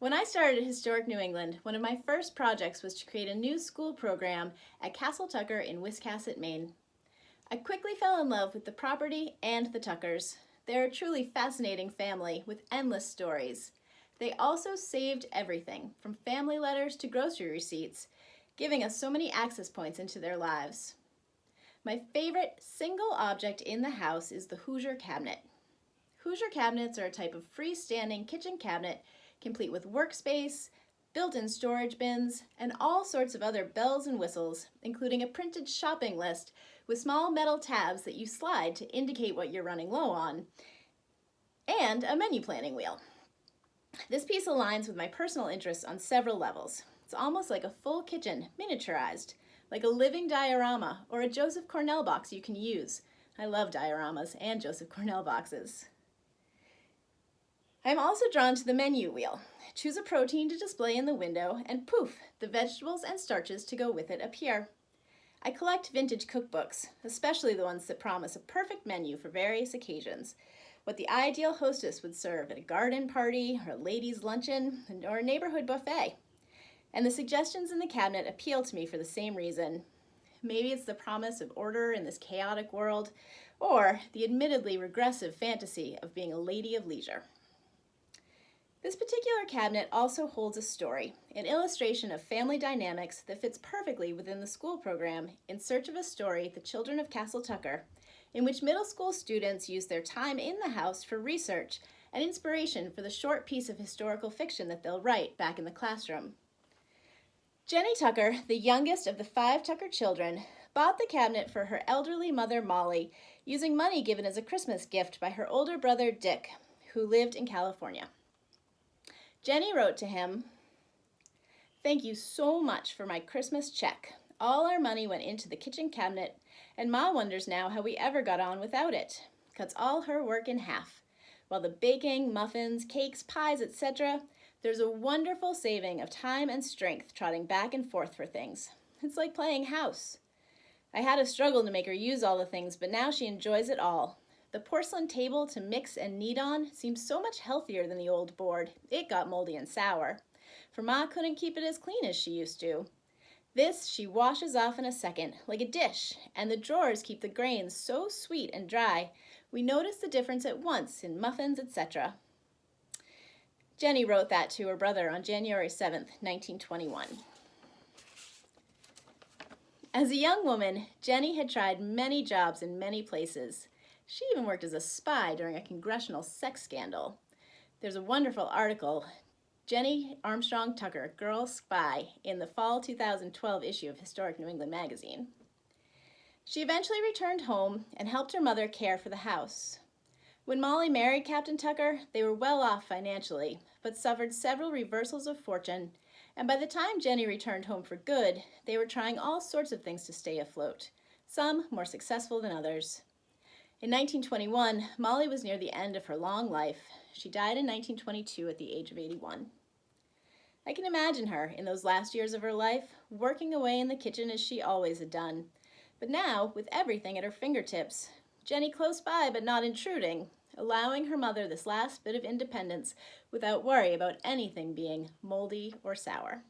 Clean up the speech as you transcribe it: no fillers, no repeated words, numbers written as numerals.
When I started at Historic New England, one of my first projects was to create a new school program at Castle Tucker in Wiscasset, Maine. I quickly fell in love with the property and the Tuckers. They're a truly fascinating family with endless stories. They also saved everything, from family letters to grocery receipts, giving us so many access points into their lives. My favorite single object in the house is the Hoosier cabinet. Hoosier cabinets are a type of freestanding kitchen cabinet complete with workspace, built-in storage bins, and all sorts of other bells and whistles, including a printed shopping list with small metal tabs that you slide to indicate what you're running low on, and a menu planning wheel. This piece aligns with my personal interests on several levels. It's almost like a full kitchen, miniaturized, like a living diorama or a Joseph Cornell box you can use. I love dioramas and Joseph Cornell boxes. I'm also drawn to the menu wheel. Choose a protein to display in the window, and poof, the vegetables and starches to go with it appear. I collect vintage cookbooks, especially the ones that promise a perfect menu for various occasions. What the ideal hostess would serve at a garden party, or a ladies' luncheon, or a neighborhood buffet. And the suggestions in the cabinet appeal to me for the same reason. Maybe it's the promise of order in this chaotic world, or the admittedly regressive fantasy of being a lady of leisure. This particular cabinet also holds a story, an illustration of family dynamics that fits perfectly within the school program In Search of a Story, The Children of Castle Tucker, in which middle school students use their time in the house for research and inspiration for the short piece of historical fiction that they'll write back in the classroom. Jenny Tucker, the youngest of the 5 Tucker children, bought the cabinet for her elderly mother, Molly, using money given as a Christmas gift by her older brother, Dick, who lived in California. Jenny wrote to him, "Thank you so much for my Christmas check. All our money went into the kitchen cabinet, and Ma wonders now how we ever got on without it. Cuts all her work in half. While the baking, muffins, cakes, pies, etc., there's a wonderful saving of time and strength trotting back and forth for things. It's like playing house. I had a struggle to make her use all the things, but now she enjoys it all. The porcelain table to mix and knead on seems so much healthier than the old board. It got moldy and sour, for Ma couldn't keep it as clean as she used to. This she washes off in a second, like a dish, and the drawers keep the grains so sweet and dry, we notice the difference at once in muffins, etc." Jenny wrote that to her brother on January 7th, 1921. As a young woman, Jenny had tried many jobs in many places. She even worked as a spy during a congressional sex scandal. There's a wonderful article, Jenny Armstrong Tucker, Girl Spy, in the fall 2012 issue of Historic New England magazine. She eventually returned home and helped her mother care for the house. When Molly married Captain Tucker, they were well off financially, but suffered several reversals of fortune, and by the time Jenny returned home for good, they were trying all sorts of things to stay afloat, some more successful than others. In 1921, Molly was near the end of her long life. She died in 1922 at the age of 81. I can imagine her, in those last years of her life, working away in the kitchen as she always had done. But now, with everything at her fingertips, Jenny close by but not intruding, allowing her mother this last bit of independence without worry about anything being moldy or sour.